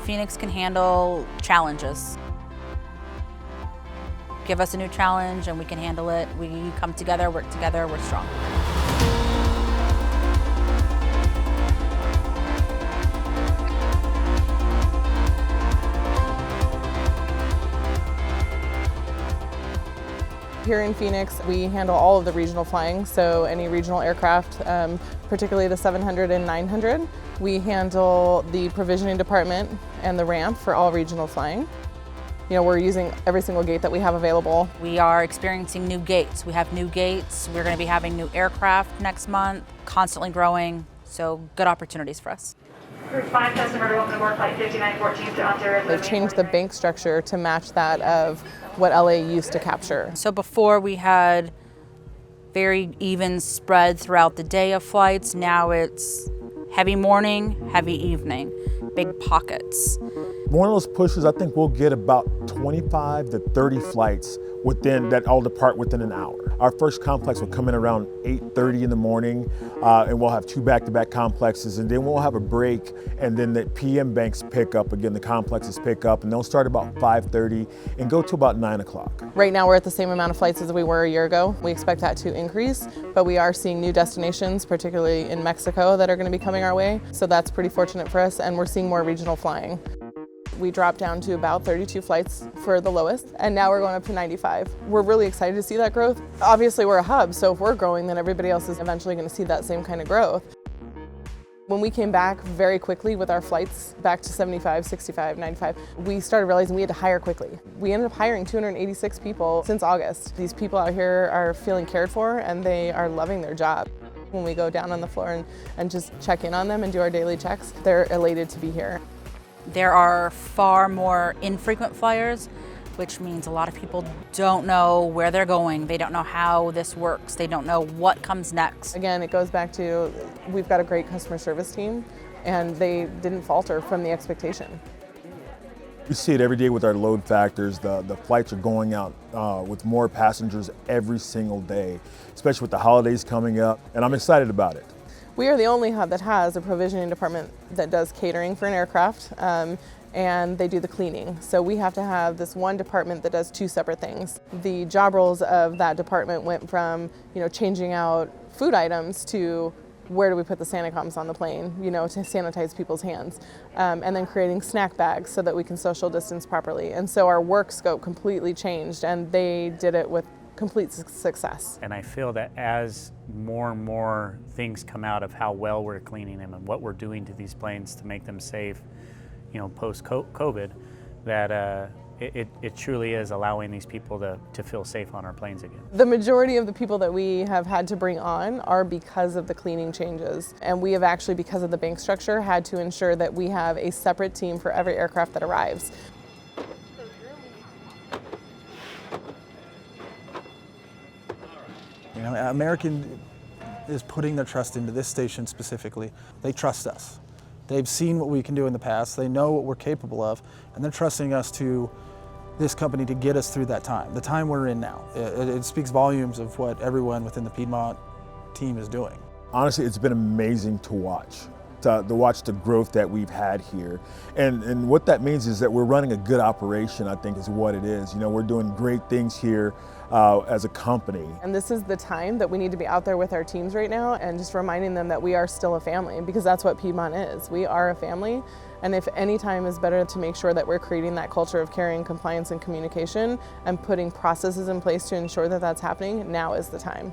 Phoenix can handle challenges. Give us a new challenge and we can handle it. We come together, work together, we're strong. Here in Phoenix, we handle all of the regional flying, so any regional aircraft, particularly the 700 and 900. We handle the provisioning department and the ramp for all regional flying. You know, we're using every single gate that we have available. We are experiencing new gates. We have new gates. We're going to be having new aircraft next month, constantly growing, so good opportunities for us. Group 5 customer, welcome aboard flight 5914 to Ontario. They've changed the bank structure to match that of what LA used to capture. So before we had very even spread throughout the day of flights. Now it's heavy morning, heavy evening, big pockets. One of those pushes, I think we'll get about 25 to 30 flights within that all depart within an hour. Our first complex will come in around 8:30 in the morning, and we'll have 2 back-to-back complexes, and then we'll have a break, and then the PM banks pick up again, the complexes pick up, and they'll start about 5:30 and go to about 9 o'clock. Right now we're at the same amount of flights as we were a year ago. We expect that to increase, but we are seeing new destinations, particularly in Mexico, that are going to be coming our way, so that's pretty fortunate for us, and we're seeing more regional flying. We dropped down to about 32 flights for the lowest, and now we're going up to 95. We're really excited to see that growth. Obviously we're a hub, so if we're growing, then everybody else is eventually going to see that same kind of growth. When we came back very quickly with our flights back to 75, 65, 95, we started realizing we had to hire quickly. We ended up hiring 286 people since August. These people out here are feeling cared for and they are loving their job. When we go down on the floor and just check in on them and do our daily checks, they're elated to be here. There are far more infrequent flyers, which means a lot of people don't know where they're going. They don't know how this works. They don't know what comes next. Again, it goes back to we've got a great customer service team and they didn't falter from the expectation. We see it every day with our load factors. The flights are going out with more passengers every single day, especially with the holidays coming up, and I'm excited about it. We are the only hub that has a provisioning department that does catering for an aircraft, and they do the cleaning. So we have to have this one department that does 2 separate things. The job roles of that department went from, changing out food items to where do we put the Sanicoms on the plane, to sanitize people's hands, and then creating snack bags so that we can social distance properly. And so our work scope completely changed, and they did it with complete success. And I feel that as more and more things come out of how well we're cleaning them and what we're doing to these planes to make them safe, post-COVID, that it truly is allowing these people to feel safe on our planes again. The majority of the people that we have had to bring on are because of the cleaning changes. And we have actually, because of the bank structure, had to ensure that we have a separate team for every aircraft that arrives. American is putting their trust into this station specifically. They trust us. They've seen what we can do in the past. They know what we're capable of, and they're trusting us to this company to get us through that time, the time we're in now. It speaks volumes of what everyone within the Piedmont team is doing. Honestly, it's been amazing to watch. To watch the growth that we've had here. And what that means is that we're running a good operation, I think is what it is. We're doing great things here as a company. And this is the time that we need to be out there with our teams right now and just reminding them that we are still a family, because that's what Piedmont is. We are a family, and if any time is better to make sure that we're creating that culture of caring, compliance, and communication and putting processes in place to ensure that that's happening, now is the time.